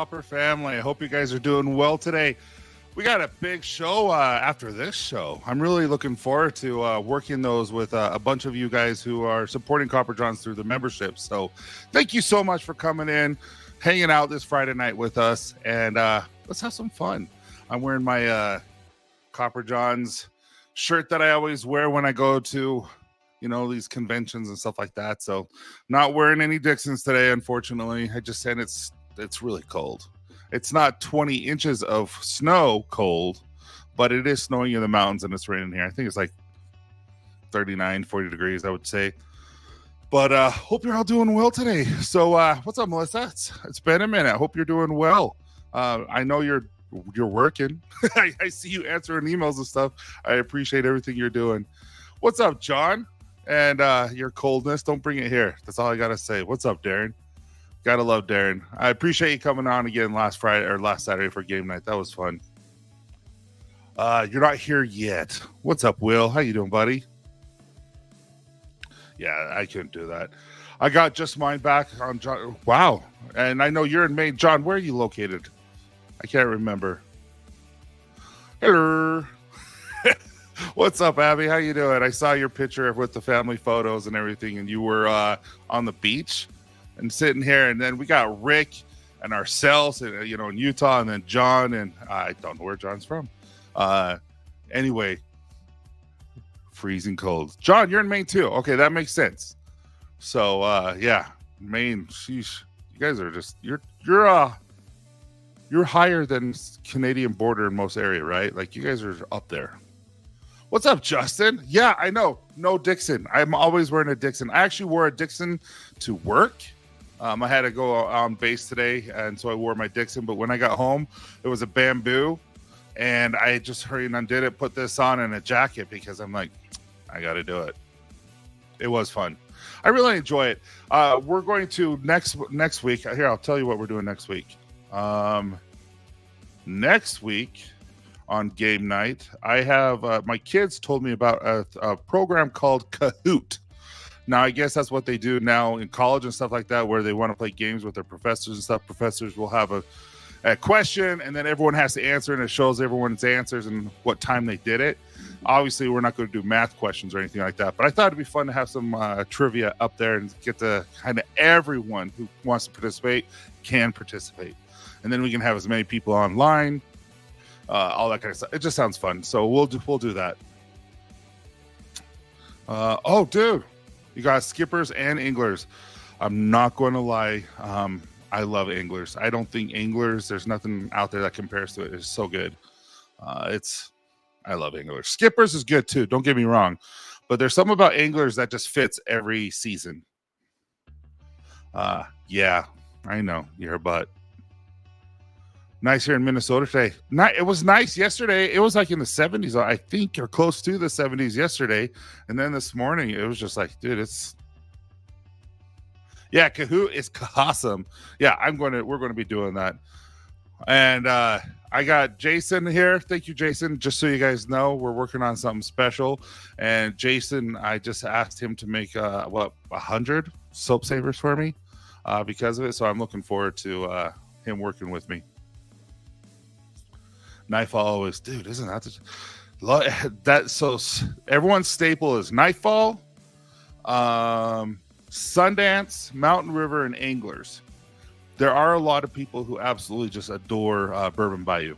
Copper family. I hope you guys are doing well today. We got a big show after this show. I'm really looking forward to working those with a bunch of you guys who are supporting Copper Johns through the membership. So thank you so much for coming in, hanging out this Friday night with us, and let's have some fun. I'm wearing my Copper Johns shirt that I always wear when I go to, you know, these conventions and stuff like that. So not wearing any Dixons today, unfortunately. I just said it's really cold. It's not 20 inches of snow cold, but it is snowing in the mountains and it's raining here. I think it's like 39, 40 degrees, I would say. But hope you're all doing well today. So what's up, Melissa? It's been a minute. I hope you're doing well. I know you're working. I see you answering emails and stuff. I appreciate everything you're doing. What's up, John? And your coldness, don't bring it here. That's all I gotta say. What's up, Darren? Gotta love Darren. I appreciate you coming on again last Saturday for game night. That was fun. You're not here yet. What's up, Will? How you doing, buddy? Yeah, I couldn't do that. I got just mine back on John. Wow. And I know you're in Maine. John, where are you located? I can't remember. Hello. What's up, Abby? How you doing? I saw your picture with the family photos and everything, and you were on the beach and sitting here. And then we got Rick and ourselves, and in Utah, and then John, and I don't know where John's from. Anyway, freezing cold. John, you're in Maine too. Okay, that makes sense. So yeah, Maine. Sheesh, you guys are just you're higher than Canadian border in most area, right? Like you guys are up there. What's up, Justin? Yeah, I know. No Dixon. I'm always wearing a Dixon. I actually wore a Dixon to work. I had to go on base today, and so I wore my Dixon. But when I got home, it was a bamboo, and I just hurried and undid it, put this on and a jacket because I'm like, I got to do it. It was fun. I really enjoy it. We're going to next week. Here, I'll tell you what we're doing next week. Next week, on game night, I have my kids told me about a program called Kahoot. Now, I guess that's what they do now in college and stuff like that, where they want to play games with their professors and stuff. Professors will have a question, and then everyone has to answer, and it shows everyone's answers and what time they did it. Obviously, we're not going to do math questions or anything like that, but I thought it'd be fun to have some trivia up there and get to kind of everyone who wants to participate can participate. And then we can have as many people online, all that kind of stuff. It just sounds fun. So we'll do that. Oh, dude, you got skippers and anglers. I'm not going to lie. I love anglers. I don't think anglers, there's nothing out there that compares to it. It's so good. I love anglers. Skippers is good too. Don't get me wrong, but there's something about anglers that just fits every season. Yeah, I know your butt. Nice here in Minnesota today. It was nice yesterday. It was like in the 70s, I think, or close to the 70s yesterday. And then this morning, it was just like, dude, Kahoot is awesome. Yeah, we're going to be doing that. And I got Jason here. Thank you, Jason. Just so you guys know, we're working on something special. And Jason, I just asked him to make 100 soap savers for me because of it. So I'm looking forward to him working with me. Nightfall always, dude, isn't that so everyone's staple is Nightfall, Sundance, Mountain River, and Anglers. There are a lot of people who absolutely just adore Bourbon Bayou.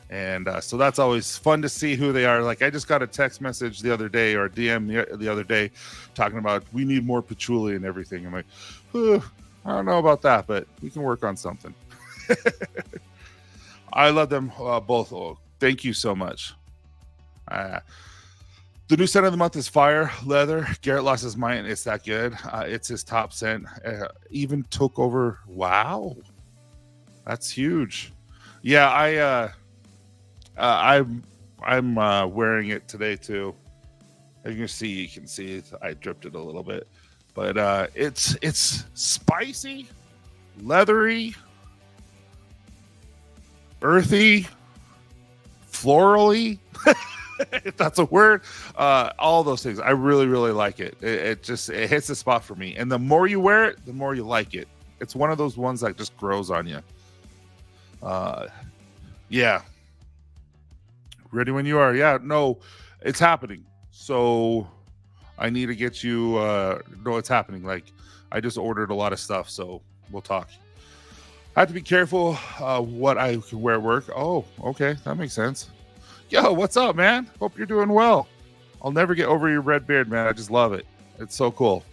And so that's always fun to see who they are. Like I just got a text message the other day or DM the other day talking about we need more patchouli and everything. I'm like, I don't know about that, but we can work on something. I love them both. Oh, thank you so much. The new scent of the month is Fire Leather. Garrett lost his mind. It's that good. It's his top scent. Even took over. Wow, that's huge. Yeah, I'm wearing it today too. As you can see it. I dripped it a little bit, but it's spicy, leathery, earthy, florally, if that's a word. All those things. I really, really like it. It hits the spot for me. And the more you wear it, the more you like it. It's one of those ones that just grows on you. Yeah. Ready when you are. Yeah, no, it's happening. So I need to get you know it's happening. Like I just ordered a lot of stuff, so we'll talk. I have to be careful what I can wear at work. Oh, okay, that makes sense. Yo, what's up, man? Hope you're doing well. I'll never get over your red beard, man. I just love it. It's so cool.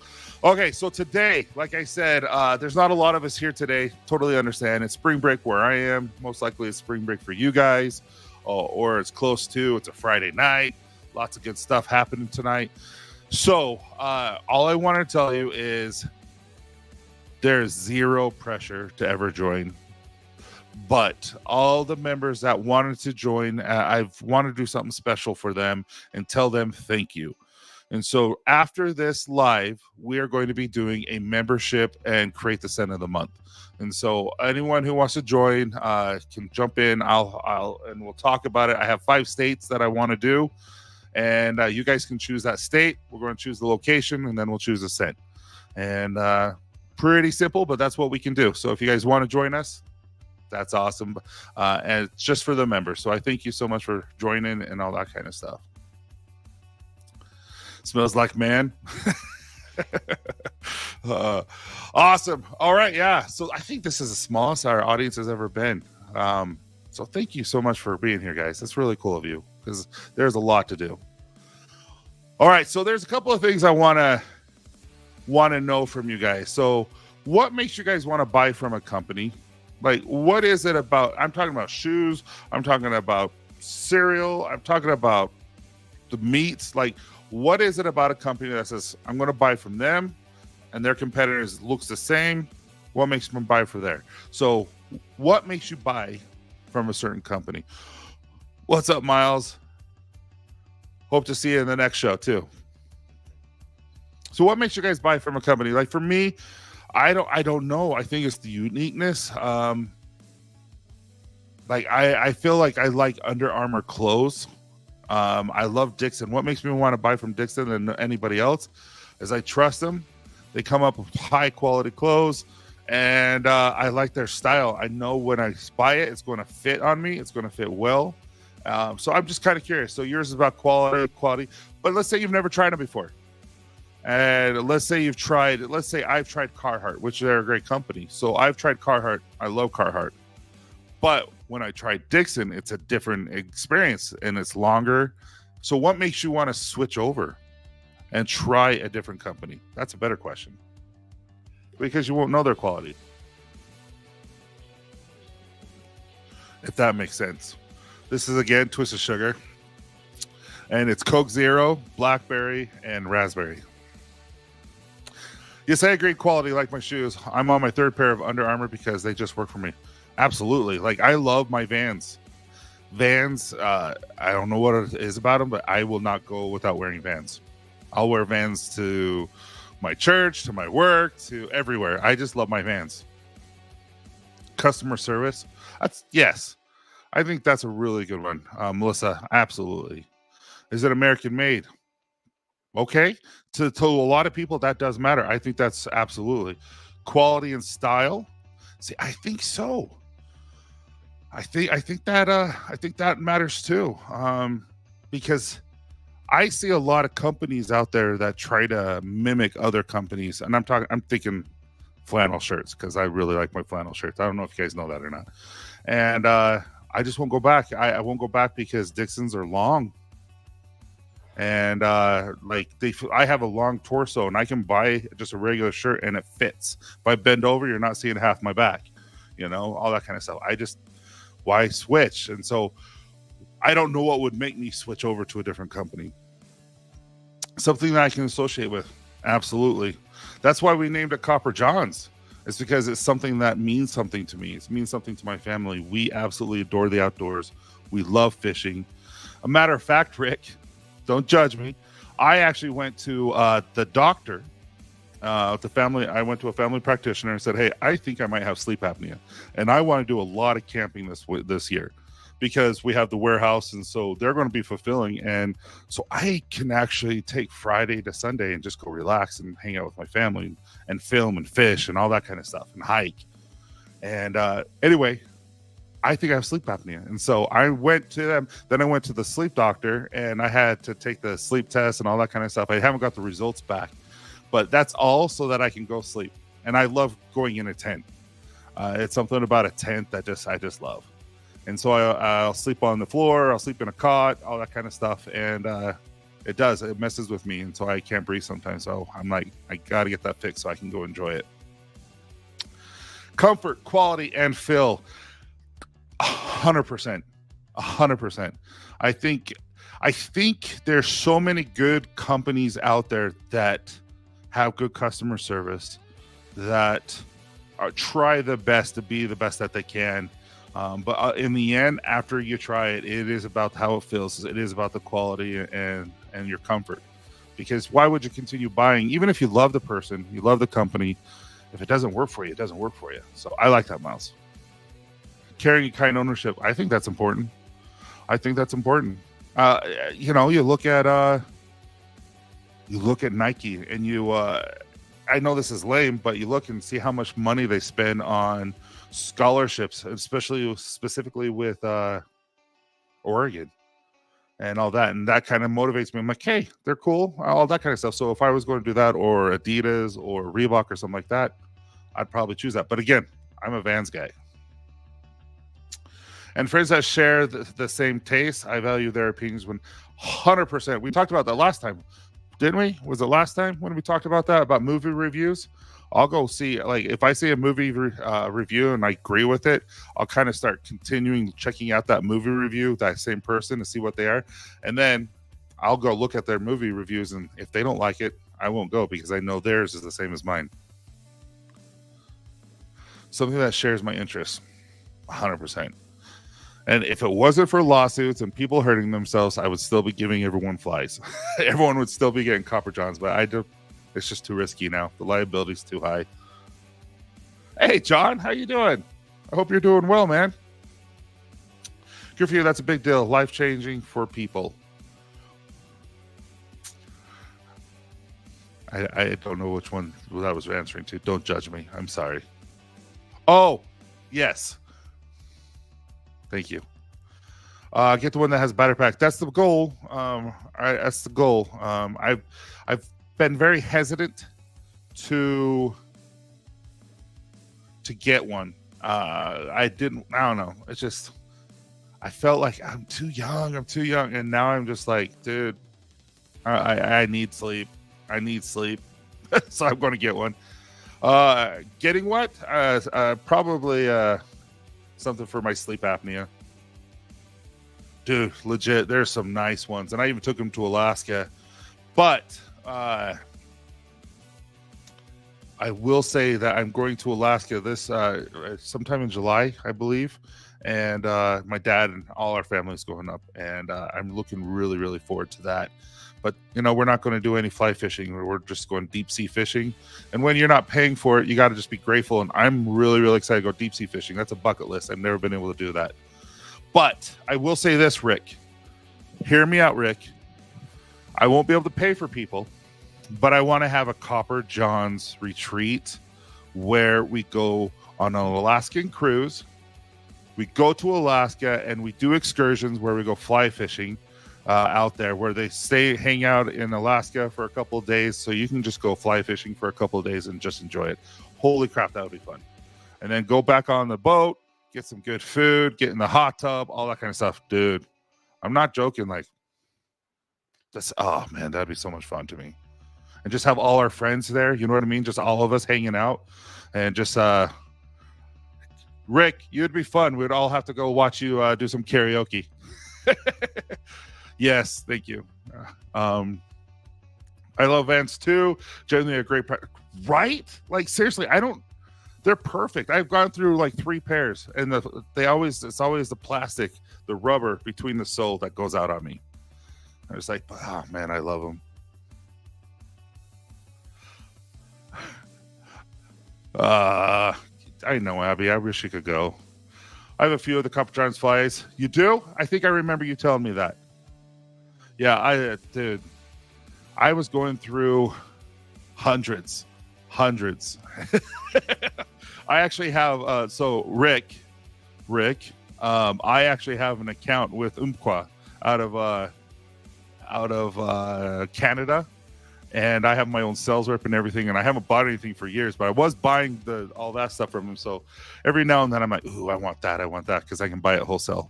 Okay, so today, like I said, there's not a lot of us here today. Totally understand. It's spring break where I am. Most likely it's spring break for you guys, or it's close to. It's a Friday night. Lots of good stuff happening tonight. So all I want to tell you is there's zero pressure to ever join. But all the members that wanted to join, I've wanted to do something special for them and tell them thank you. And so after this live, we are going to be doing a membership and create the scent of the month. And so anyone who wants to join can jump in. I'll and we'll talk about it. I have 5 states that I want to do, and you guys can choose that state. We're going to choose the location, and then we'll choose the scent. And pretty simple, but that's what we can do. So if you guys want to join us, that's awesome. And it's just for the members. So I thank you so much for joining and all that kind of stuff. Smells like man. Awesome. All right. Yeah. So I think this is the smallest our audience has ever been. So thank you so much for being here, guys. That's really cool of you because there's a lot to do. All right. So there's a couple of things I want to know from you guys. So what makes you guys want to buy from a company? Like, what is it about? I'm talking about shoes. I'm talking about cereal. I'm talking about the meats. Like, what is it about a company that says, I'm going to buy from them and their competitors looks the same? What makes them buy for there? So what makes you buy from a certain company? What's up, Miles? Hope to see you in the next show too. So what makes you guys buy from a company? Like for me, I don't know. I think it's the uniqueness. Like I feel like I like Under Armour clothes. I love Dixon. What makes me want to buy from Dixon than anybody else is I trust them. They come up with high quality clothes, and I like their style. I know when I buy it, it's going to fit on me. It's going to fit well. So I'm just kind of curious. So yours is about quality. But let's say you've never tried it before. And let's say I've tried Carhartt, which they're a great company. So I've tried Carhartt. I love Carhartt. But when I tried Dixon, it's a different experience and it's longer. So what makes you want to switch over and try a different company? That's a better question. Because you won't know their quality. If that makes sense. This is, again, Twisted Sugar. And it's Coke Zero, Blackberry, and Raspberry. Yes, I agree. Quality, like my shoes. I'm on my 3rd pair of Under Armour because they just work for me. Absolutely. Like, I love my Vans. Vans, I don't know what it is about them, but I will not go without wearing Vans. I'll wear Vans to my church, to my work, to everywhere. I just love my Vans. Customer service. Yes. I think that's a really good one. Melissa, absolutely. Is it American made? Okay. To a lot of people, that does matter. I think that's absolutely. Quality and style. See, I think so. I think that matters too. Because I see a lot of companies out there that try to mimic other companies, and I'm thinking flannel shirts because I really like my flannel shirts. I don't know if you guys know that or not. And I just won't go back. I won't go back because Dixon's are long. And I have a long torso and I can buy just a regular shirt and it fits. If I bend over, you're not seeing half my back, all that kind of stuff. Why switch? And so I don't know what would make me switch over to a different company. Something that I can associate with. Absolutely. That's why we named it Copper Johns. It's because it's something that means something to me. It means something to my family. We absolutely adore the outdoors. We love fishing. A matter of fact, Rick, don't judge me. I actually went to the doctor, I went to a family practitioner and said, hey, I think I might have sleep apnea. And I want to do a lot of camping this year because we have the warehouse. And so they're going to be fulfilling. And so I can actually take Friday to Sunday and just go relax and hang out with my family and film and fish and all that kind of stuff and hike. And anyway, I think I have sleep apnea. And so I went to them. Then I went to the sleep doctor and I had to take the sleep test and all that kind of stuff. I haven't got the results back, but that's all so that I can go sleep. And I love going in a tent. It's something about a tent that I just love. And so I'll sleep on the floor. I'll sleep in a cot, all that kind of stuff. And it messes with me. And so I can't breathe sometimes. So I'm like, I got to get that fixed so I can go enjoy it. Comfort, quality, and fill. 100%. I think there's so many good companies out there that have good customer service, that try the best to be the best that they can. But in the end, after you try it, it is about how it feels. It is about the quality and your comfort. Because why would you continue buying, even if you love the person, you love the company, if it doesn't work for you, it doesn't work for you. So I like that, Miles. Carrying kind ownership, I think that's important. You look at Nike, and I know this is lame, but you look and see how much money they spend on scholarships, specifically with Oregon and all that, and that kind of motivates me. I'm like, hey, they're cool, all that kind of stuff. So if I was going to do that, or Adidas or Reebok or something like that, I'd probably choose that. But again, I'm a Vans guy. And friends that share the same taste, I value their opinions 100%. We talked about that last time, didn't we? Was it last time when we talked about that, about movie reviews? I'll go see, like, if I see a movie review and I agree with it, I'll kind of start continuing checking out that movie review, that same person, to see what they are. And then I'll go look at their movie reviews. And if they don't like it, I won't go, because I know theirs is the same as mine. Something that shares my interests 100%. And if it wasn't for lawsuits and people hurting themselves, I would still be giving everyone flies. Everyone would still be getting Copper Johns, but it's just too risky now. The liability's too high. Hey, John, how you doing? I hope you're doing well, man. Good for you. That's a big deal. Life-changing for people. I don't know which one I was answering to. Don't judge me. I'm sorry. Oh, yes. Thank you. Get the one that has battery pack. That's the goal. That's the goal. I've been very hesitant to get one. I don't know. It's just, I felt like I'm too young, and now I'm just like, dude, I need sleep. So I'm going to get one. Getting what? Probably something for my sleep apnea. Dude, legit, there's some nice ones. And I even took them to Alaska. But I will say that I'm going to Alaska this sometime in July, I believe. And my dad and all our family is going up. And I'm looking really, really forward to that. But, we're not going to do any fly fishing. We're just going deep sea fishing. And when you're not paying for it, you got to just be grateful. And I'm really, really excited to go deep sea fishing. That's a bucket list. I've never been able to do that. But I will say this, Rick. Hear me out, Rick. I won't be able to pay for people, but I want to have a Copper John's retreat where we go on an Alaskan cruise. We go to Alaska and we do excursions where we go fly fishing. Out there, where they hang out in Alaska for a couple of days, so you can just go fly fishing for a couple of days and just enjoy it. Holy crap, that would be fun. And then go back on the boat, get some good food, get in the hot tub, all that kind of stuff. Dude, I'm not joking. Like, this, oh man, that'd be so much fun to me. And just have all our friends there, you know what I mean? Just all of us hanging out. And just Rick, you'd be fun. We'd all have to go watch you do some karaoke. Yes, thank you. I love Vans too. Generally a great right? Like, seriously, they're perfect. I've gone through like 3 pairs, and it's always the plastic, the rubber between the sole that goes out on me. I was like, oh man, I love them. I know, Abby. I wish you could go. I have a few of the Copper John's flies. You do? I think I remember you telling me that. Yeah, dude, I was going through hundreds. I actually have, so Rick, I actually have an account with Umpqua out of Canada, and I have my own sales rep and everything, and I haven't bought anything for years, but I was buying all that stuff from him. So every now and then I'm like, ooh, I want that, because I can buy it wholesale.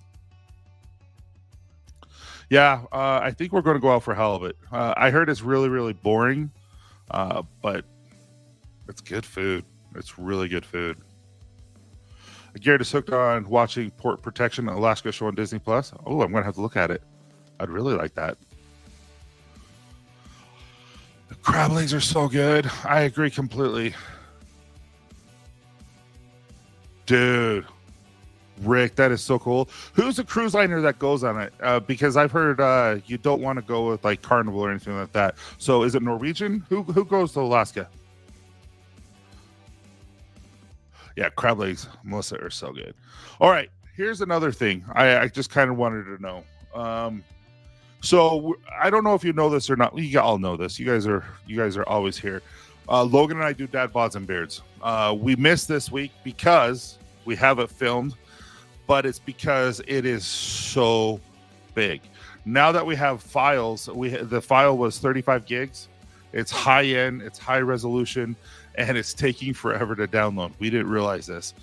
Yeah, I think we're going to go out for halibut. I heard it's really, really boring, but it's good food. It's really good food. Garrett is hooked on watching Port Protection Alaska show on Disney Plus. Oh, I'm going to have to look at it. I'd really like that. The crab legs are so good. I agree completely. Dude, Rick, that is so cool. Who's the cruise liner that goes on it? Because I've heard you don't want to go with like Carnival or anything like that. So is it Norwegian? Who goes to Alaska? Yeah, crab legs, Melissa, are so good. All right, here's another thing I just kind of wanted to know. So I don't know if you know this or not. You all know this. You guys are always here. Logan and I do dad bods and beards. We missed this week because we have it filmed, but it's because it is so big. Now that we have files, the file was 35 gigs. It's high end, it's high resolution, and it's taking forever to download. We didn't realize this.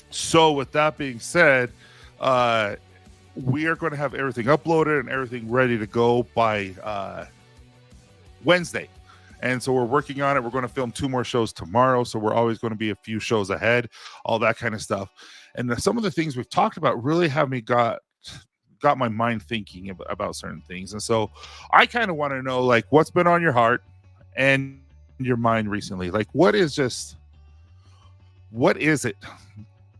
So with that being said, we are going to have everything uploaded and everything ready to go by Wednesday. And so we're working on it. We're going to film 2 more shows tomorrow. So we're always going to be a few shows ahead, all that kind of stuff. And some of the things we've talked about really have me got my mind thinking about certain things. And so I kind of want to know, like, what's been on your heart and your mind recently? Like, what is it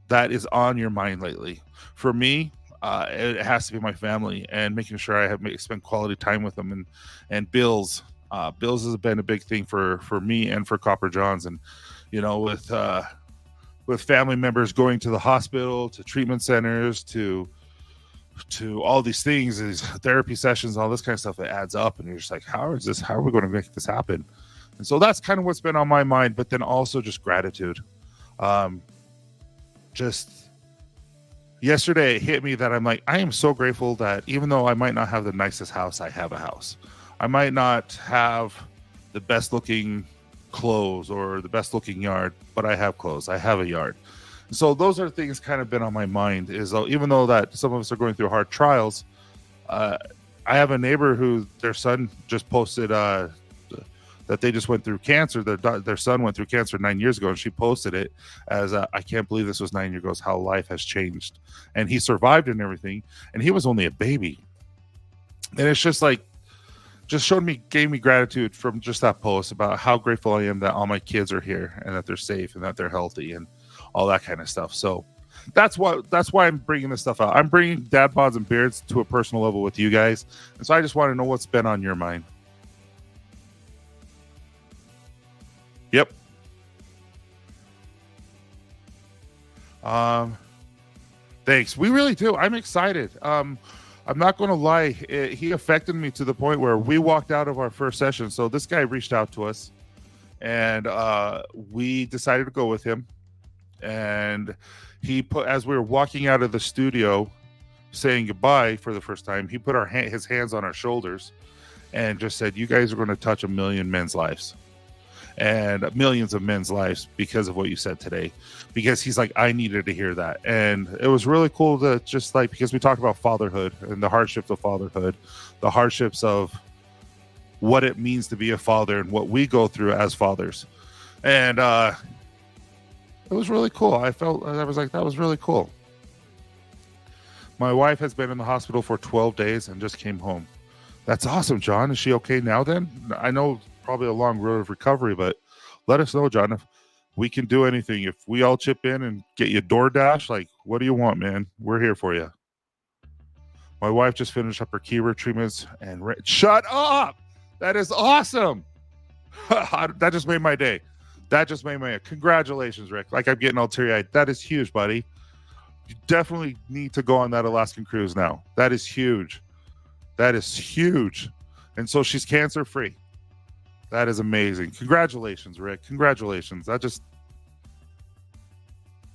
that is on your mind lately? For me, it has to be my family and making sure I spend quality time with them, and bills. Bills has been a big thing for me and for Copper Johns. And, you know, with family members going to the hospital, to treatment centers, to all these things, these therapy sessions, all this kind of stuff, it adds up. And you're just like, how are we going to make this happen? And so that's kind of what's been on my mind, but then also just gratitude. Just yesterday it hit me that I'm like, I am so grateful that even though I might not have the nicest house, I have a house. I might not have the best looking clothes or the best looking yard, but I have clothes. I have a yard. So those are things kind of been on my mind, is even though that some of us are going through hard trials, I have a neighbor who their son just posted that they just went through cancer. Their son went through cancer 9 years ago, and she posted it as I can't believe this was 9 years ago, how life has changed. And he survived and everything, and he was only a baby. And it's just like, gave me gratitude from just that post about how grateful I am that all my kids are here and that they're safe and that they're healthy and all that kind of stuff. So that's why I'm bringing this stuff out. I'm bringing dad bods and beards to a personal level with you guys. And so I just want to know what's been on your mind. Yep. Thanks. We really do. I'm excited. I'm not going to lie. He affected me to the point where we walked out of our first session. So this guy reached out to us, and we decided to go with him. And he put, as we were walking out of the studio saying goodbye for the first time, he put his hands on our shoulders and just said, you guys are going to touch 1 million men's lives and millions of men's lives because of what you said today. Because he's like, I needed to hear that. And it was really cool to just like, because we talked about fatherhood and the hardships of fatherhood, the hardships of what it means to be a father and what we go through as fathers. And it was really cool. I was like, that was really cool. My wife has been in the hospital for 12 days and just came home. That's awesome, John. Is she okay now then? I know probably a long road of recovery, but let us know, John, if we can do anything. If we all chip in and get you DoorDash, like, what do you want, man? We're here for you. My wife just finished up her keyword treatments and shut up. That is awesome. That just made my day. Congratulations, Rick. Like, I'm getting all teary-eyed. That is huge, buddy. You definitely need to go on that Alaskan cruise now. That is huge. And so she's cancer-free. That is amazing. Congratulations, Rick. Congratulations.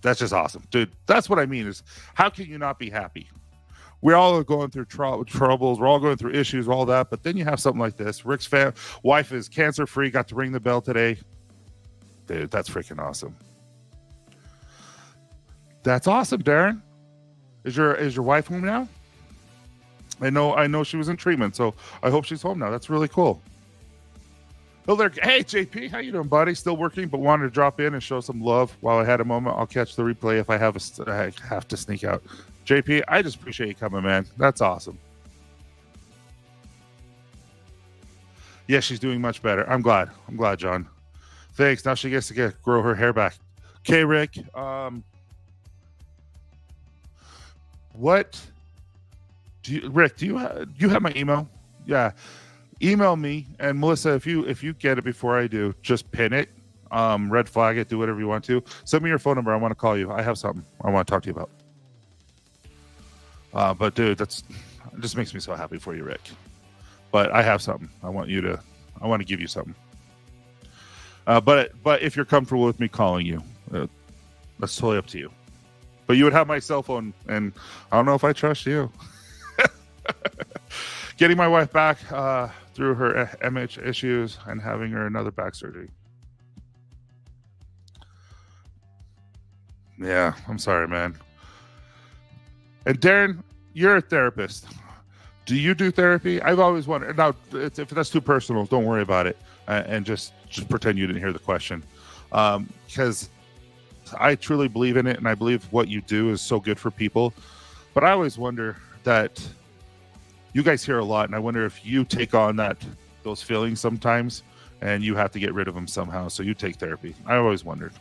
That's just awesome, dude. That's what I mean is how can you not be happy? We're all going through troubles. We're all going through issues, all that. But then you have something like this. Rick's wife is cancer free. Got to ring the bell today. Dude, that's freaking awesome. That's awesome, Darren. Is your wife home now? I know she was in treatment, so I hope she's home now. That's really cool. Oh, there. Hey, JP, how you doing, buddy? Still working, but wanted to drop in and show some love while I had a moment. I'll catch the replay if I have to sneak out. JP, I just appreciate you coming, man. That's awesome. Yeah, she's doing much better. I'm glad, John. Thanks. Now she gets to grow her hair back. Okay, Rick. What do you have my email? Yeah. Email me, and Melissa, if you get it before I do, just pin it, red flag it, do whatever you want to. Send me your phone number. I want to call you. I have something I want to talk to you about. But dude, it just makes me so happy for you, Rick. But I have something. I want to give you something. But if you're comfortable with me calling you, that's totally up to you. But you would have my cell phone, and I don't know if I trust you. Getting my wife back through her MH issues and having her another back surgery. Yeah, I'm sorry, man. And Darren, you're a therapist. Do you do therapy? I've always wondered. Now, if that's too personal, don't worry about it, and just pretend you didn't hear the question, because I truly believe in it, and I believe what you do is so good for people. But I always wonder that you guys hear a lot, and I wonder if you take on those feelings sometimes, and you have to get rid of them somehow. So you take therapy. I always wondered.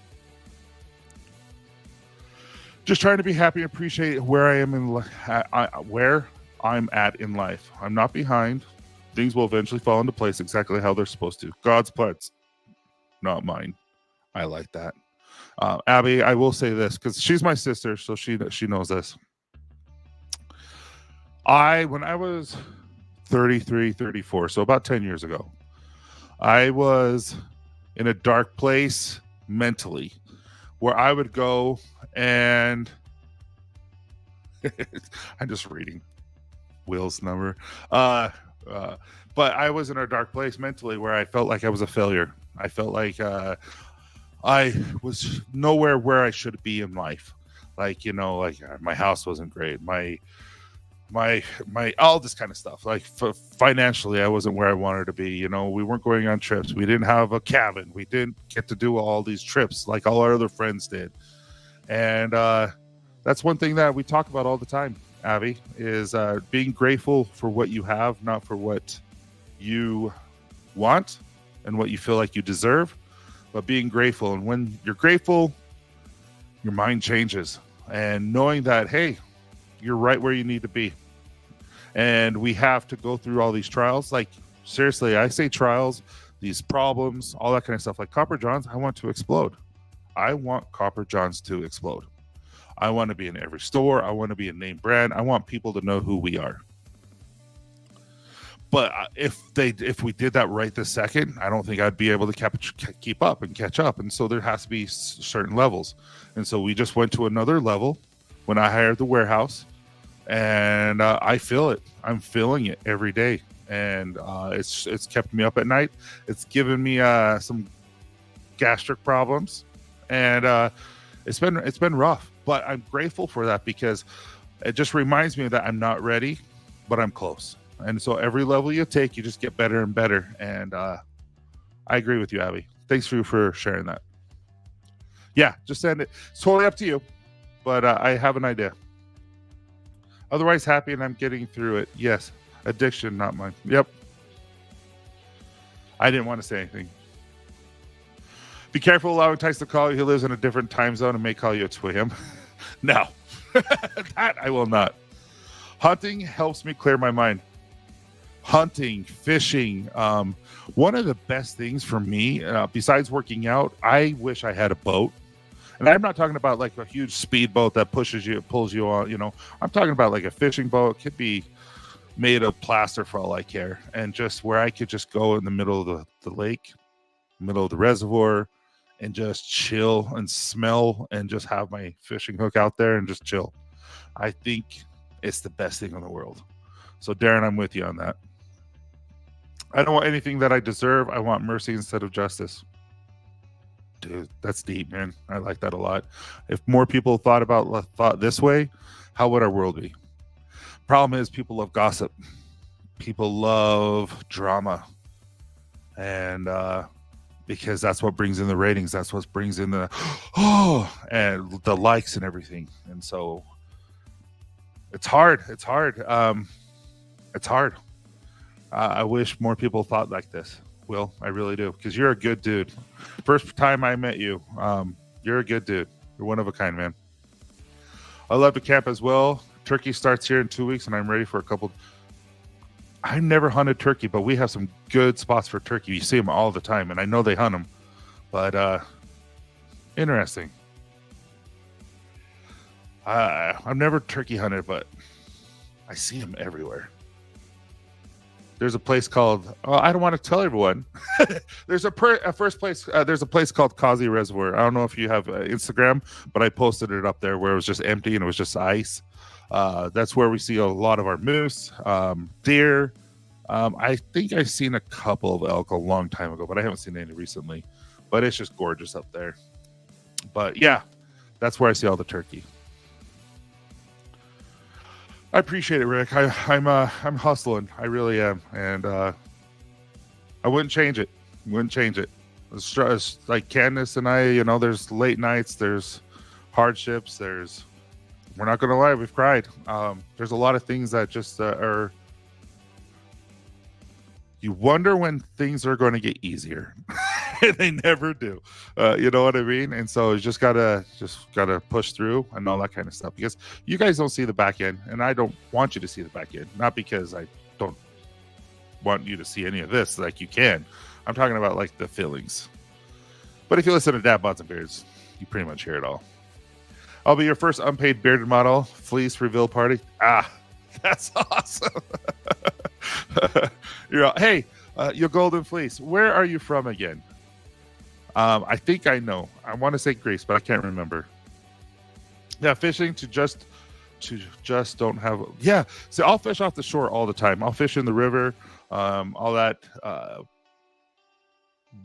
Just trying to be happy and appreciate where I am where I'm at in life. I'm not behind. Things will eventually fall into place exactly how they're supposed to. God's plans, not mine. I like that. Abby, I will say this because she's my sister, so she knows this. When I was 33, 34, so about 10 years ago, I was in a dark place mentally where I would go and I'm just reading Will's number. But I was in a dark place mentally where I felt like I was a failure. I felt like I was nowhere where I should be in life. Like, my house wasn't great. My all this kind of stuff, like financially I wasn't where I wanted to be. We weren't going on trips. We didn't have a cabin. We didn't get to do all these trips like all our other friends did. And that's one thing that we talk about all the time, Abby, is being grateful for what you have, not for what you want and what you feel like you deserve, but being grateful. And when you're grateful, your mind changes, and knowing that, hey, you're right where you need to be. And we have to go through all these trials. Like, seriously, I say trials, these problems, all that kind of stuff. Like Copper Johns, I want to explode. I want Copper Johns to explode. I want to be in every store. I want to be a name brand. I want people to know who we are. But if we did that right this second, I don't think I'd be able to keep up and catch up. And so there has to be certain levels. And so we just went to another level when I hired the warehouse, and I feel it. I'm feeling it every day, and it's kept me up at night. It's given me some gastric problems, and it's been rough. But I'm grateful for that because it just reminds me that I'm not ready, but I'm close. And so every level you take, you just get better and better. And I agree with you, Abby. Thanks for sharing that. Yeah, just send it. It's totally up to you. But I have an idea. Otherwise happy, and I'm getting through it. Yes. Addiction, not mine. Yep. I didn't want to say anything. Be careful allowing Tyson to call you. He lives in a different time zone and may call you a twim. No. That I will not. Hunting helps me clear my mind. Hunting, fishing. One of the best things for me, besides working out, I wish I had a boat. And I'm not talking about like a huge speedboat that pulls you on, I'm talking about like a fishing boat. It could be made of plaster for all I care. And just where I could just go in the middle of the lake, middle of the reservoir, and just chill and smell and just have my fishing hook out there and just chill. I think it's the best thing in the world. So Darren, I'm with you on that. I don't want anything that I deserve. I want mercy instead of justice. Dude, that's deep, man. I like that a lot. If more people thought this way, how would our world be? Problem is, people love gossip. People love drama. And because that's what brings in the ratings. That's what brings in the and the likes and everything. And so it's hard. It's hard. It's hard. I wish more people thought like this. Will, I really do, because you're a good dude. First time I met you, you're a good dude. You're one of a kind, man. I love to camp as well. Turkey starts here in 2 weeks, and I'm ready for a couple. I've never hunted turkey, but we have some good spots for turkey. You see them all the time, and I know they hunt them. But interesting. I've never turkey hunted, but I see them everywhere. There's a place called, I don't want to tell everyone. There's a place called Causey Reservoir. I don't know if you have Instagram, but I posted it up there where it was just empty and it was just ice. That's where we see a lot of our moose, deer. I think I've seen a couple of elk a long time ago, but I haven't seen any recently. But it's just gorgeous up there. But yeah, that's where I see all the turkey. I appreciate it, Rick. I'm hustling. I really am, and I wouldn't change it. It's like Candace and I. There's late nights. There's hardships. We're not going to lie. We've cried. There's a lot of things that just are. You wonder when things are going to get easier, and they never do. You know what I mean? And so you just gotta push through and all that kind of stuff, because you guys don't see the back end, and I don't want you to see the back end. Not because I don't want you to see any of this, like you can. I'm talking about like the feelings. But if you listen to Dad Bods and Beards, you pretty much hear it all. I'll be your first unpaid bearded model. Fleece reveal party. That's awesome. Hey, your golden fleece. Where are you from again? I think I know. I want to say Greece, but I can't remember. Yeah, fishing to just don't have. Yeah, so I'll fish off the shore all the time. I'll fish in the river, all that.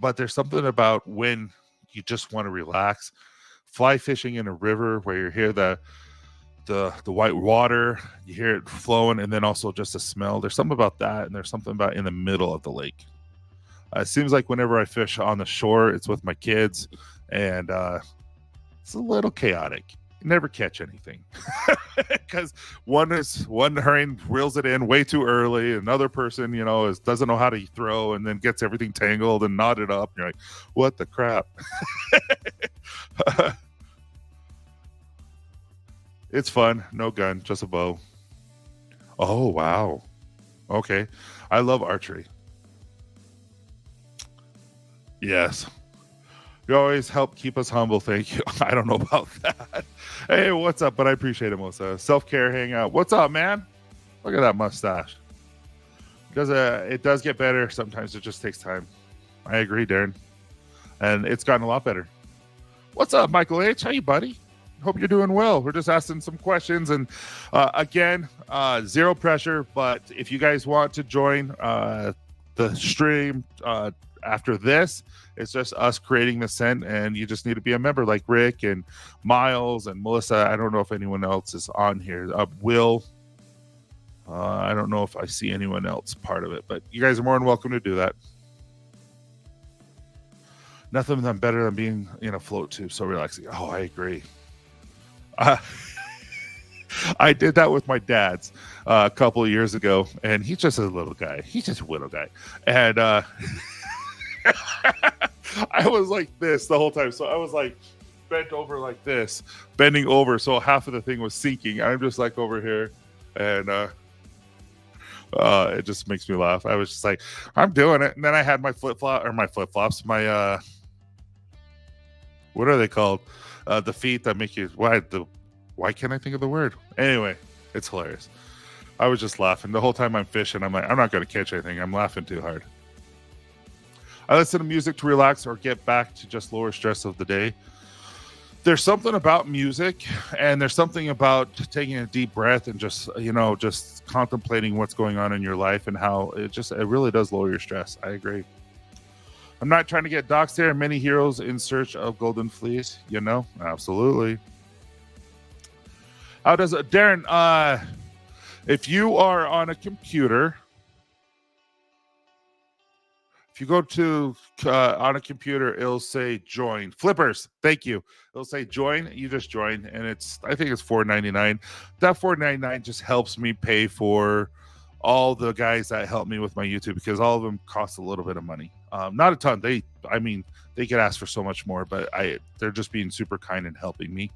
But there's something about when you just want to relax. Fly fishing in a river where you hear the white water, you hear it flowing, and then also just the smell. There's something about that, and there's something about in the middle of the lake. It seems like whenever I fish on the shore, it's with my kids, and it's a little chaotic. You never catch anything because one herring reels it in way too early. Another person, doesn't know how to throw, and then gets everything tangled and knotted up. And you're like, what the crap? It's fun. No gun, just a bow. Oh, wow. Okay. I love archery. Yes. You always help keep us humble. Thank you. I don't know about that. Hey, what's up? But I appreciate it, Melissa. Self-care hangout. What's up, man? Look at that mustache. It does get better. Sometimes it just takes time. I agree, Darren. And it's gotten a lot better. What's up, Michael H? How you, buddy? Hope you're doing well. We're just asking some questions, and again, zero pressure, but if you guys want to join the stream after this, it's just us creating the scent, and you just need to be a member like Rick and Miles and Melissa. I don't know if anyone else is on here. Will, I don't know if I see anyone else part of it, but you guys are more than welcome to do that. Nothing better than being in a float tube, so relaxing. Oh, I agree. I did that with my dad's a couple of years ago, and he's just a little guy. He's just a little guy. And I was like this the whole time. So I was like bent over like this, bending over. So half of the thing was sinking. I'm just like over here. And it just makes me laugh. I was just like, I'm doing it. And then I had my flip-flops, my, what are they called? The feet that make you why can't I think of the word? Anyway, it's hilarious. I was just laughing the whole time I'm fishing. I'm like, I'm not going to catch anything. I'm laughing too hard. I listen to music to relax or get back to just lower stress of the day. There's something about music, and there's something about taking a deep breath and just, just contemplating what's going on in your life and how it really does lower your stress. I agree. I'm not trying to get doxed here. Many heroes in search of golden fleece, absolutely. How does it, Darren? If you are on a computer, if you go to on a computer, it'll say join. Flippers, thank you. It'll say join. You just join, and I think it's $4.99. That $4.99 just helps me pay for all the guys that help me with my YouTube, because all of them cost a little bit of money. Not a ton. They could ask for so much more, but they're just being super kind and helping me.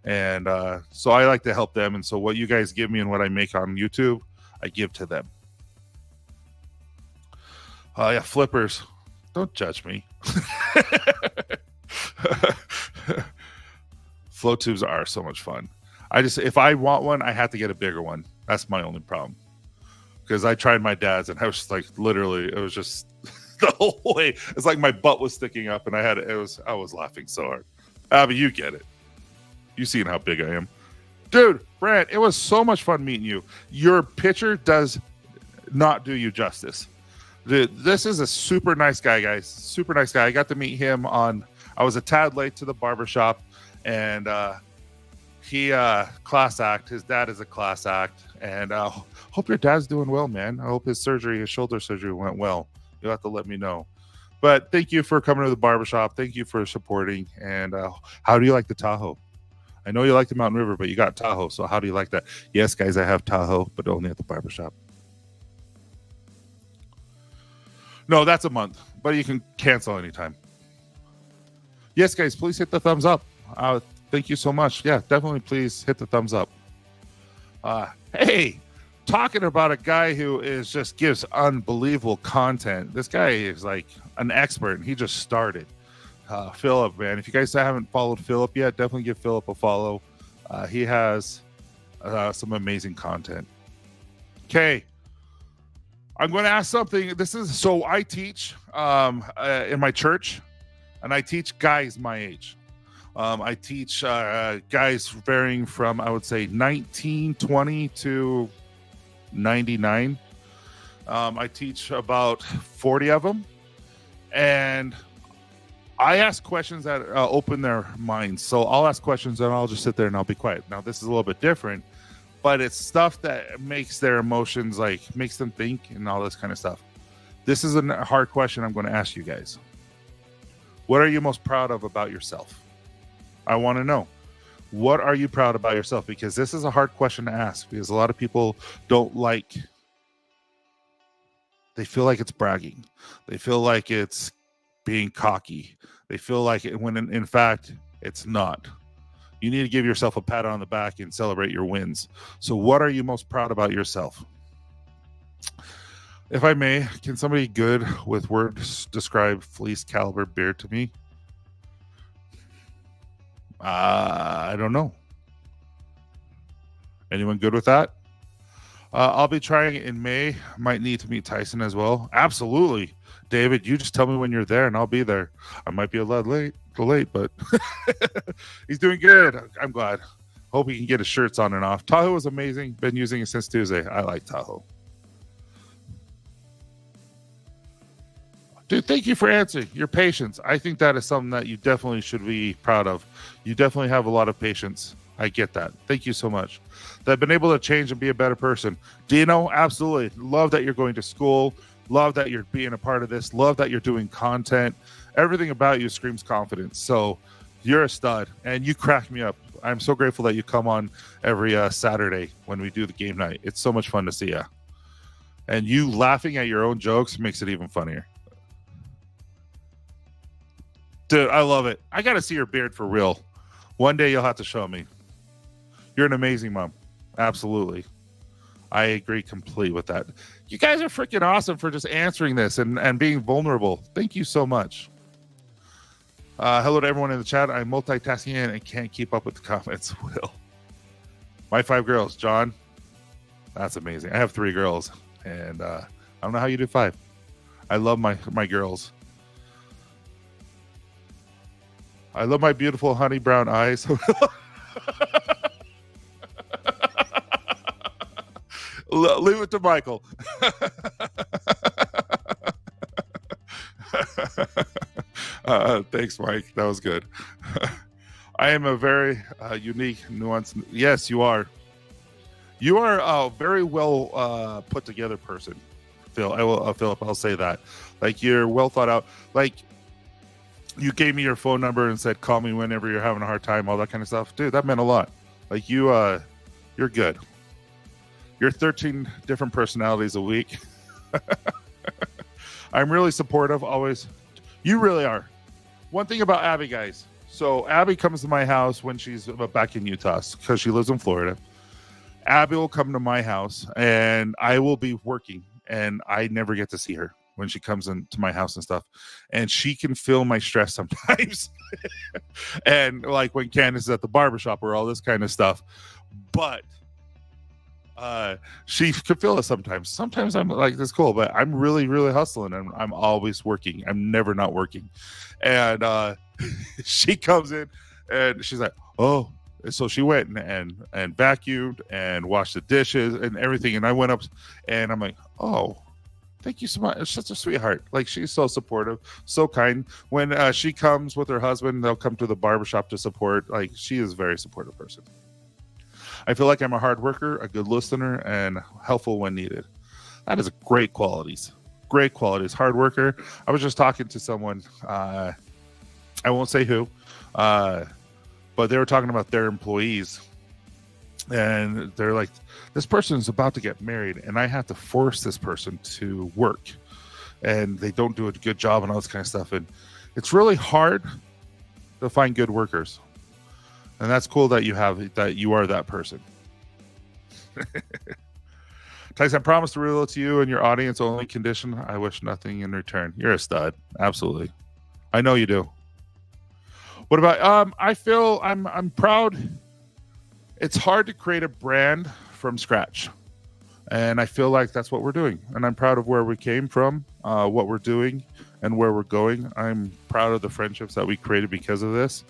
And so I like to help them. And so what you guys give me and what I make on YouTube, I give to them. Yeah, flippers. Don't judge me. Flow tubes are so much fun. If I want one, I have to get a bigger one. That's my only problem. Because I tried my dad's, and I was just like, literally, it was just the whole way. It's like my butt was sticking up, and I was laughing so hard. Abby, you get it. You seen how big I am. Dude, Brant, it was so much fun meeting you. Your picture does not do you justice. This is a super nice guy, guys. Super nice guy. I got to meet him I was a tad late to the barbershop, and he class act. His dad is a class act, and hope your dad's doing well, man. I hope his shoulder surgery went well. You'll have to let me know. But thank you for coming to the barbershop. Thank you for supporting. And how do you like the Tahoe? I know you like the Mountain River, but you got Tahoe. So how do you like that? Yes, guys, I have Tahoe, but only at the barbershop. No, that's a month, but you can cancel anytime. Yes, guys, please hit the thumbs up. Thank you so much. Yeah, definitely please hit the thumbs up. Hey, talking about a guy who just gives unbelievable content. This guy is like an expert, and he just started. Philip, man. If you guys haven't followed Philip yet, definitely give Philip a follow. He has some amazing content. Okay. I'm going to ask something. So I teach in my church, and I teach guys my age. I teach guys varying from, I would say, 19, 20 to 99. I teach about 40 of them, and I ask questions that open their minds. So I'll ask questions, and I'll just sit there and I'll be quiet. Now, this is a little bit different, but it's stuff that makes their emotions, makes them think and all this kind of stuff. This is a hard question I'm going to ask you guys. What are you most proud of about yourself? I want to know. What are you proud about yourself? Because this is a hard question to ask, because a lot of people they feel like it's bragging. They feel like it's being cocky. They feel like it when in fact it's not. You need to give yourself a pat on the back and celebrate your wins. So what are you most proud about yourself? If I may, can somebody good with words describe Fleece caliber beard to me? I don't know. Anyone good with that? I'll be trying it in May. Might need to meet Tyson as well. Absolutely. David, you just tell me when you're there and I'll be there. I might be a little late, but he's doing good. I'm glad. Hope he can get his shirts on and off. Tahoe is amazing. Been using it since Tuesday. I like Tahoe. Dude, thank you for answering. Your patience. I think that is something that you definitely should be proud of. You definitely have a lot of patience. I get that. Thank you so much. That I've been able to change and be a better person. Dino, absolutely. Love that you're going to school. Love that you're being a part of this. Love that you're doing content. Everything about you screams confidence. So you're a stud, and you crack me up. I'm so grateful that you come on every Saturday when we do the game night. It's so much fun to see you. And you laughing at your own jokes makes it even funnier. Dude, I love it. I got to see your beard for real. One day you'll have to show me. You're an amazing mom. Absolutely. I agree completely with that. You guys are freaking awesome for just answering this and being vulnerable. Thank you so much. Hello to everyone in the chat. I'm multitasking and can't keep up with the comments. Will. My 5 girls. John. That's amazing. I have 3 girls. And I don't know how you do 5. I love my girls. I love my beautiful honey brown eyes. Leave it to Michael. Thanks, Mike. That was good. I am a very unique, nuanced. Yes, you are. You are a very well put together person, Phil. Philip. I'll say that. Like, you're well thought out. Like, you gave me your phone number and said, "Call me whenever you're having a hard time." All that kind of stuff, dude. That meant a lot. Like, you're good. You're 13 different personalities a week. I'm really supportive, always. You really are. One thing about Abby, guys. So Abby comes to my house when she's back in Utah because she lives in Florida. Abby will come to my house and I will be working and I never get to see her when she comes into my house and stuff. And she can feel my stress sometimes. And like when Candace is at the barbershop or all this kind of stuff. But she could feel it sometimes. Sometimes I'm like, this cool, but I'm really, really hustling and I'm always working. I'm never not working. And she comes in and she's like, oh. So she went and vacuumed and washed the dishes and everything. And I went up and I'm like, oh, thank you so much. It's such a sweetheart. Like, she's so supportive, so kind. When she comes with her husband, they'll come to the barbershop to support. Like, she is a very supportive person. I feel like I'm a hard worker, a good listener, and helpful when needed. That is great qualities. Great qualities. Hard worker. I was just talking to someone. I won't say who, but they were talking about their employees. And they're like, this person's about to get married, and I have to force this person to work. And they don't do a good job and all this kind of stuff. And it's really hard to find good workers. And that's cool that you are that person. Tyson, I promise to reveal it to you and your audience only condition. I wish nothing in return. You're a stud. Absolutely. I know you do. What about, I feel I'm proud. It's hard to create a brand from scratch. And I feel like that's what we're doing. And I'm proud of where we came from, what we're doing, and where we're going. I'm proud of the friendships that we created because of this.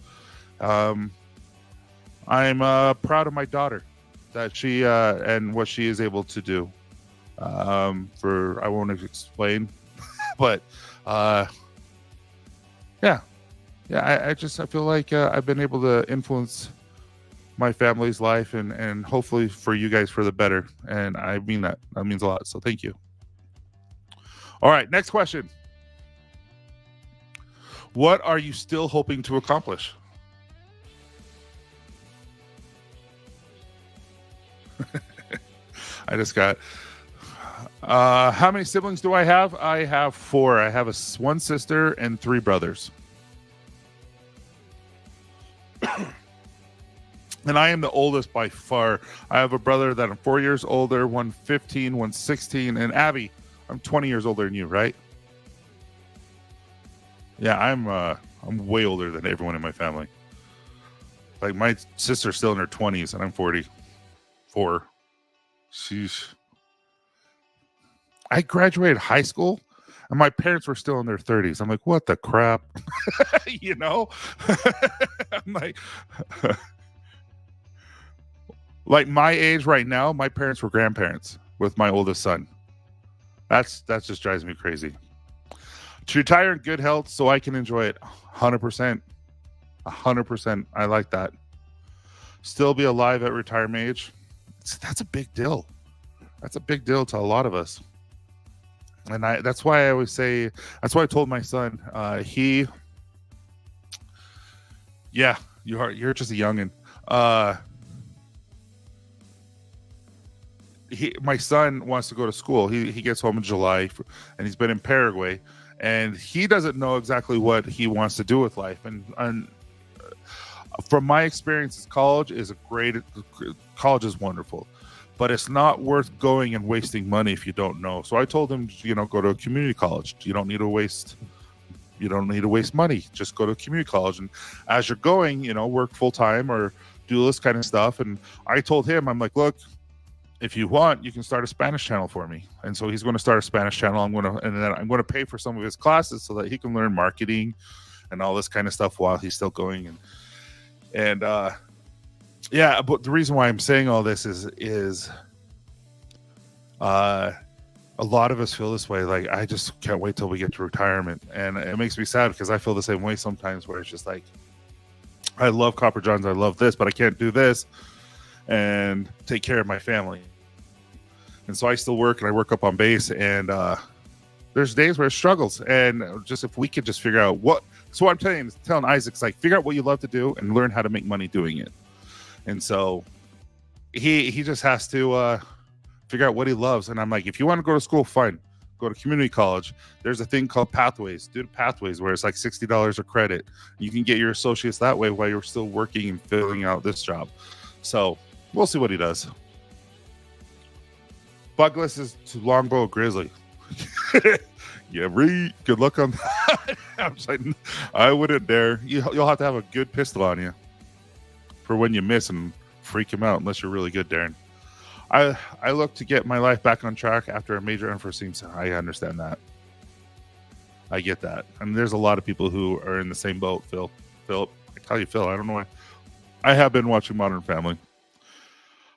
I'm proud of my daughter, that she and what she is able to do. I won't explain, but yeah, I feel like I've been able to influence my family's life and hopefully for you guys for the better. And I mean that means a lot. So thank you. All right, next question. What are you still hoping to accomplish? I just got how many siblings do I have? I have 4. I have one sister and 3 brothers. And I am the oldest by far. I have a brother that I'm 4 years older, one 15, one 16, and Abby, I'm 20 years older than you, right? Yeah, I'm way older than everyone in my family. Like, my sister's still in her 20s and I'm 44. Sheesh. I graduated high school and my parents were still in their 30s. I'm like, what the crap? You know? I'm like my age right now, my parents were grandparents with my oldest son. That just drives me crazy. To retire in good health so I can enjoy it 100%. 100%. I like that. Still be alive at retirement age. That's a big deal. That's a big deal to a lot of us. And that's why I always say, that's why I told my son, you're just a youngin'. My son wants to go to school. He gets home in July and he's been in Paraguay and he doesn't know exactly what he wants to do with life. And from my experience, college is wonderful, but it's not worth going and wasting money if you don't know. So I told him, go to a community college. You don't need to waste money. Just go to a community college. And as you're going, work full time or do this kind of stuff. And I told him, I'm like, look, if you want, you can start a Spanish channel for me. And so he's going to start a Spanish channel. And then I'm going to pay for some of his classes so that he can learn marketing and all this kind of stuff while he's still going. And yeah, but the reason why I'm saying all this is a lot of us feel this way. Like, I just can't wait till we get to retirement. And it makes me sad because I feel the same way sometimes, where it's just like, I love Copper Johns, I love this, but I can't do this and take care of my family. And so I still work, and I work up on base, and there's days where it struggles. And just if we could just figure out what, so what I'm telling Isaac's like, figure out what you love to do and learn how to make money doing it. And so he just has to figure out what he loves. And I'm like, if you want to go to school, fine, go to community college. There's a thing called Pathways, student Pathways, where it's like $60 a credit. You can get your associates that way while you're still working and filling out this job. So we'll see what he does. Bugless is to longbow grizzly. Yeah, good luck on that. I'm just like, I wouldn't dare. You'll have to have a good pistol on you for when you miss and freak him out, unless you're really good, Darren. I look to get my life back on track after a major unforeseen. I understand that. I get that. And there's a lot of people who are in the same boat, Phil. I tell you, Phil, I don't know why. I have been watching Modern Family.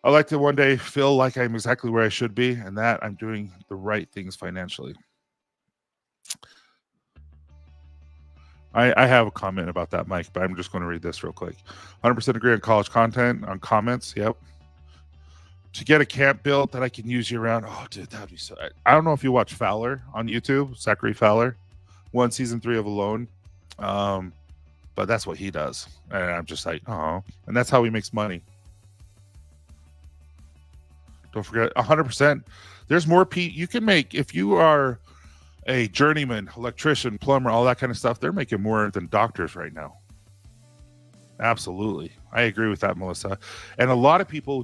I like to one day feel like I'm exactly where I should be, and that I'm doing the right things financially. I have a comment about that, Mike, but I'm just going to read this real quick. 100% agree on college content, on comments. Yep. To get a camp built that I can use year round. Oh, dude, that'd be so. I don't know if you watch Fowler on YouTube, Zachary Fowler, season 3 of Alone. But that's what he does. And I'm just like, oh, and that's how he makes money. Don't forget, 100%. There's more you can make if you are a journeyman, electrician, plumber, all that kind of stuff. They're making more than doctors right now. Absolutely. I agree with that, Melissa. And a lot of people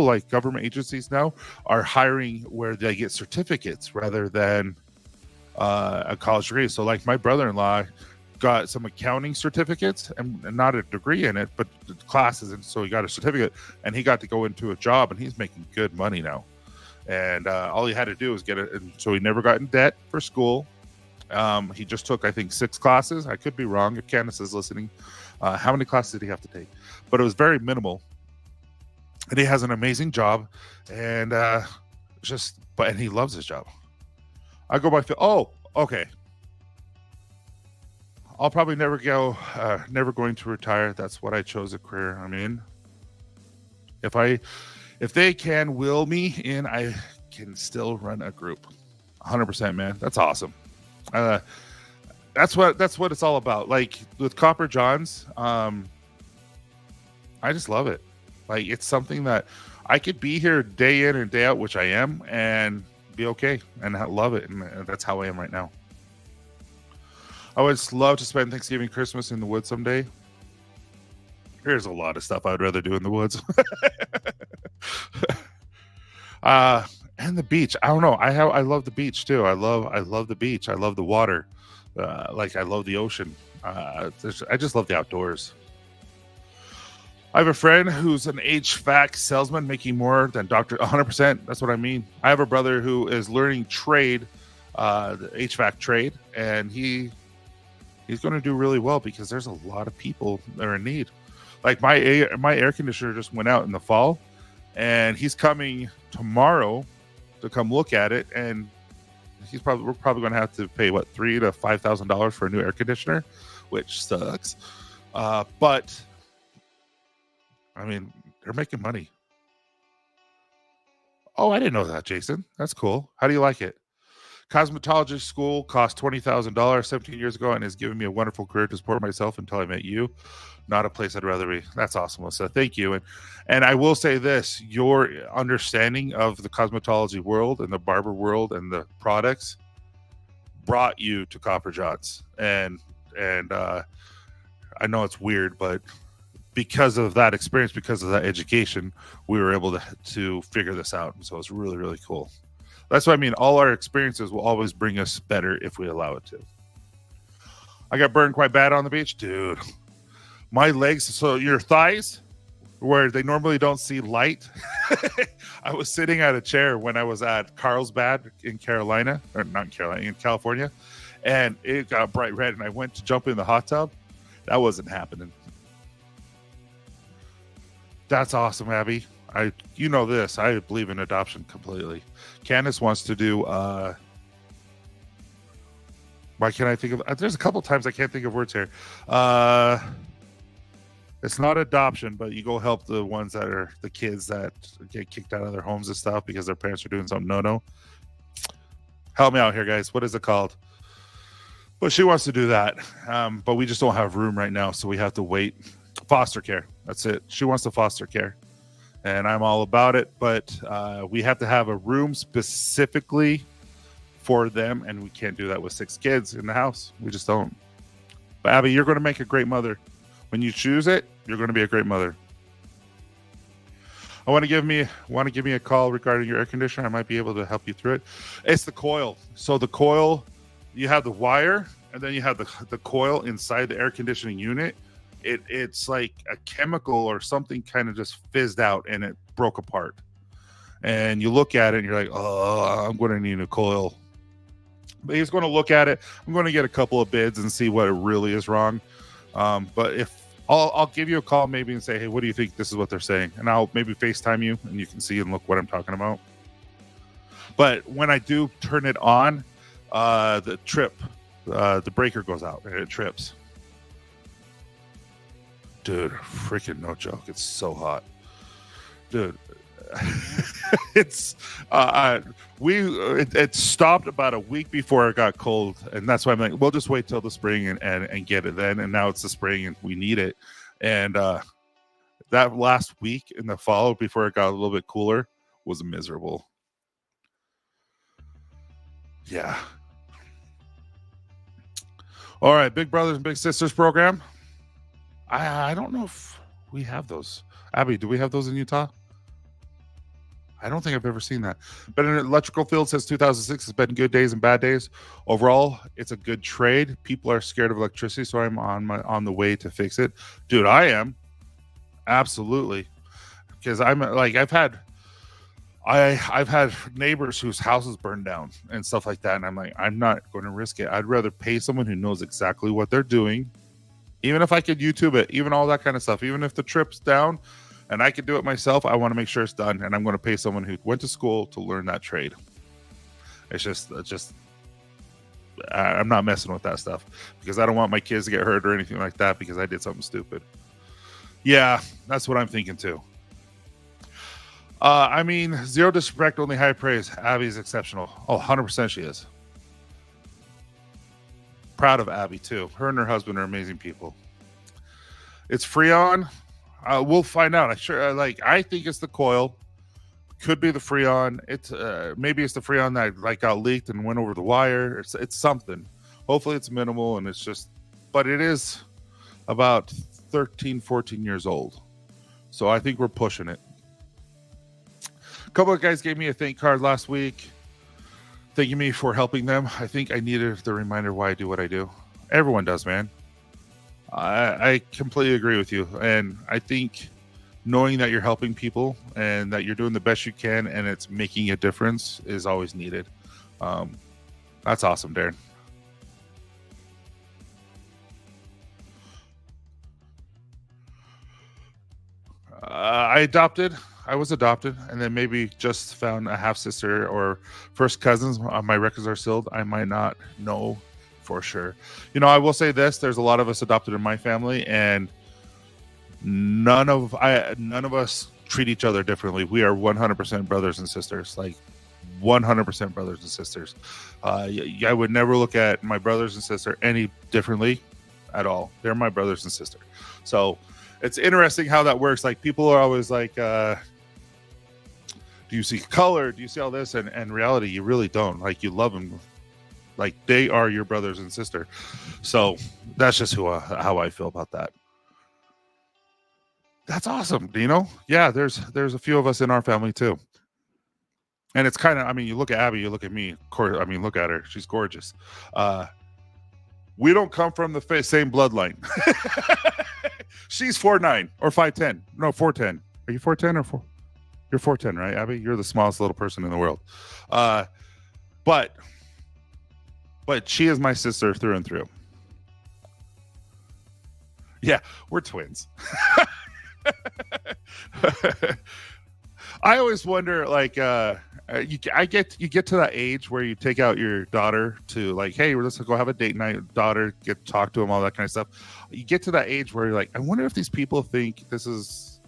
like government agencies now are hiring where they get certificates rather than a college degree. So like my brother-in-law got some accounting certificates and not a degree in it, but classes. And so he got a certificate and he got to go into a job and he's making good money now. And all he had to do was get it. And so he never got in debt for school. He just took, I think, 6 classes. I could be wrong if Candace is listening. How many classes did he have to take? But it was very minimal. And he has an amazing job. And and he loves his job. I go by Phil. Oh, okay. I'll probably never going to retire. That's what I chose a career. I mean, if they can will me in, I can still run a group. 100%, man. That's awesome. That's what it's all about. Like with Copper Johns, I just love it. Like it's something that I could be here day in and day out, which I am, and be okay and love it. And that's how I am right now. I would love to spend Thanksgiving, Christmas in the woods someday. There's a lot of stuff I'd rather do in the woods. And the beach. I don't know. I love the beach too. I love the beach. I love the water. I love the ocean. I just love the outdoors. I have a friend who's an HVAC salesman making more than doctor. 100%. That's what I mean. I have a brother who is learning the HVAC trade, and he's going to do really well because there's a lot of people that are in need. Like my air conditioner just went out in the fall, and he's coming tomorrow to come look at it, and we're probably going to have to pay $3,000 to $5,000 for a new air conditioner, which sucks. But I mean, they're making money. Oh, I didn't know that, Jason. That's cool. How do you like it? Cosmetology school cost $20,000 17 years ago and has given me a wonderful career to support myself until I met you. Not a place I'd rather be. That's awesome, Melissa. Thank you. And I will say this, your understanding of the cosmetology world and the barber world and the products brought you to Copper Johns. And I know it's weird, but because of that experience, because of that education, we were able to figure this out. And so it's really, really cool. That's what I mean. All our experiences will always bring us better if we allow it to. I got burned quite bad on the beach, dude. My legs, so your thighs, where they normally don't see light. I was sitting at a chair when I was at Carlsbad in California, and it got bright red, and I went to jump in the hot tub. That wasn't happening. That's awesome, Abby. You know this. I believe in adoption completely. Candace wants to do why can't I think of there's a couple times I can't think of words here. It's not adoption, but you go help the ones that are the kids that get kicked out of their homes and stuff because their parents are doing something no. Help me out here, guys. What is it called? But she wants to do that. But we just don't have room right now, so we have to wait. Foster care. That's it. She wants to foster care. And I'm all about it, but we have to have a room specifically for them, and we can't do that with 6 kids in the house. We just don't. But Abby, you're going to make a great mother. When you choose it, you're going to be a great mother. I want to give me a call regarding your air conditioner. I might be able to help you through it. It's the coil. So the coil, you have the wire, and then you have the coil inside the air conditioning unit. It's like a chemical or something kind of just fizzed out and it broke apart. And you look at it and you're like, oh, I'm going to need a coil. But he's going to look at it. I'm going to get a couple of bids and see what it really is wrong. But if I'll give you a call maybe and say, hey, what do you think? This is what they're saying. And I'll maybe FaceTime you and you can see and look what I'm talking about. But when I do turn it on, the breaker goes out and it trips. Dude, freaking no joke. It's so hot. Dude, it's it stopped about a week before it got cold, and that's why I'm like, we'll just wait till the spring and get it then. And now it's the spring and we need it. And that last week in the fall before it got a little bit cooler was miserable. Yeah. All right, Big Brothers and Big Sisters program. I don't know if we have those. Abby, do we have those in Utah? I don't think I've ever seen that. But in electrical field since 2006, it's been good days and bad days. Overall, it's a good trade. People are scared of electricity, so I'm on the way to fix it. Dude, I am. Absolutely. Because I'm like, I've had neighbors whose houses burned down and stuff like that. And I'm like, I'm not going to risk it. I'd rather pay someone who knows exactly what they're doing. Even if I could YouTube it, even all that kind of stuff, even if the trip's down and I could do it myself, I want to make sure it's done. And I'm going to pay someone who went to school to learn that trade. It's just I'm not messing with that stuff because I don't want my kids to get hurt or anything like that because I did something stupid. Yeah, that's what I'm thinking too. I mean, zero disrespect, only high praise. Abby's exceptional. Oh, 100% she is. Proud of Abby too. Her and her husband are amazing people. It's Freon. We'll find out. I think it's the coil. Could be the Freon. It's maybe it's the Freon that got leaked and went over the wire. It's something. Hopefully it's minimal and it's just. But it is about 13, 14 years old. So I think we're pushing it. A couple of guys gave me a thank card last week. Thanking me for helping them. I think I needed the reminder why I do what I do. Everyone does, man. I completely agree with you. And I think knowing that you're helping people and that you're doing the best you can and it's making a difference is always needed. That's awesome, Darren. I was adopted and then maybe just found a half sister or first cousins. My records are sealed. I might not know for sure. You know, I will say this, there's a lot of us adopted in my family and none of us treat each other differently. We are 100% brothers and sisters, like 100% brothers and sisters. I would never look at my brothers and sister any differently at all. They're my brothers and sister. So it's interesting how that works. Like people are always like, do you see color? Do you see all this? And in reality, you really don't. Like you love them. Like they are your brothers and sister. So that's just how I feel about that. That's awesome, Dino. Yeah, there's a few of us in our family too. And it's kind of, I mean, you look at Abby, you look at me. I mean, look at her. She's gorgeous. We don't come from the same bloodline. She's 4'9" or 5'10". No, 4'10". Are you 4'10" or 4? You're 4'10", right, Abby? You're the smallest little person in the world. But but she is my sister through and through. Yeah, we're twins. I always wonder, like, you get to that age where you take out your daughter to, like, hey, let's go have a date night. Daughter, get to talk to him, all that kind of stuff. You get to that age where you're like, I wonder if these people think this is.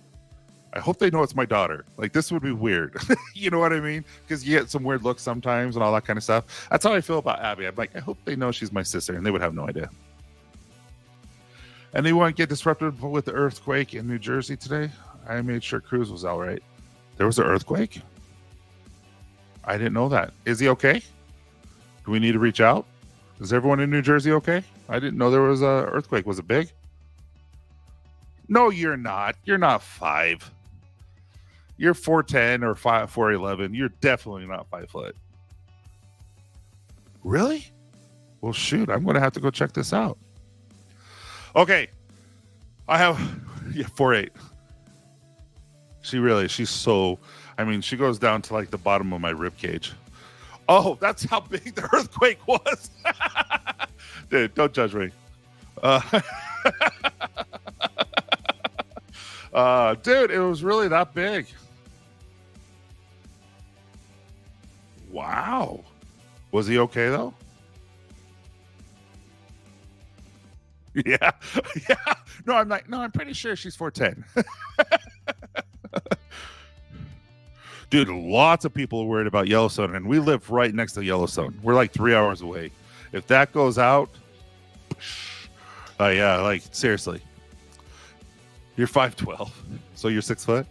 I hope they know it's my daughter. Like, this would be weird. You know what I mean? Because you get some weird looks sometimes and all that kind of stuff. That's how I feel about Abby. I'm like, I hope they know she's my sister, and they would have no idea. And they won't get disrupted with the earthquake in New Jersey today. I made sure Cruz was all right. There was an earthquake? I didn't know that. Is he okay? Do we need to reach out? Is everyone in New Jersey okay? I didn't know there was an earthquake. Was it big? No, you're not. You're not 5. You're 4'10" or 4'11". You're definitely not 5 foot. Really? Well, shoot. I'm going to have to go check this out. Okay. I have 4'8". She's so, I mean, she goes down to like the bottom of my rib cage. Oh, that's how big the earthquake was. Dude, don't judge me. Dude, it was really that big. Wow. Was he okay though? Yeah. Yeah. No, I'm pretty sure she's 4'10". Dude, lots of people are worried about Yellowstone, and we live right next to Yellowstone. We're like 3 hours away. If that goes out, yeah, like seriously. You're 5'12", so you're 6 foot?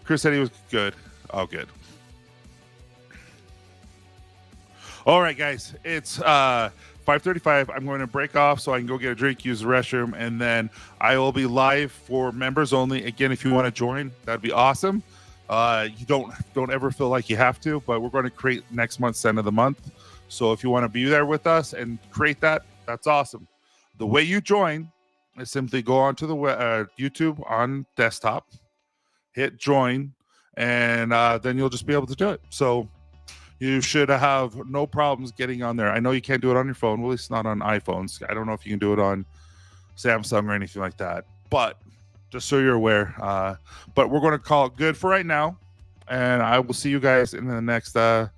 Chris said he was good. Oh, good. All right, guys. It's 5:35. I'm going to break off so I can go get a drink, use the restroom, and then I will be live for members only. Again, if you want to join, that'd be awesome. You don't ever feel like you have to, but we're going to create next month's end of the month. So if you want to be there with us and create that, that's awesome. The way you join is simply go onto the YouTube on desktop, hit join, and then you'll just be able to do it. So you should have no problems getting on there. I know you can't do it on your phone, well, at least not on iPhones. I don't know if you can do it on Samsung or anything like that, but just so you're aware. But we're going to call it good for right now, and I will see you guys in the next 7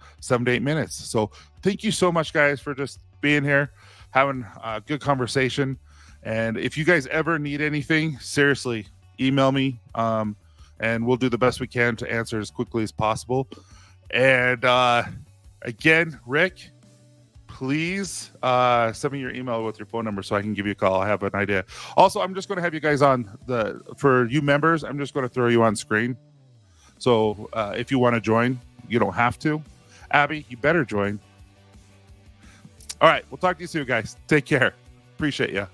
to 8 minutes. So thank you so much, guys, for just being here, having a good conversation. And if you guys ever need anything, seriously, email me, and we'll do the best we can to answer as quickly as possible. And again, Rick, please send me your email with your phone number so I can give you a call. I have an idea. Also, I'm just going to have you guys on for you members, I'm just going to throw you on screen. So if you want to join, you don't have to. Abby, you better join. All right. We'll talk to you soon, guys. Take care. Appreciate you.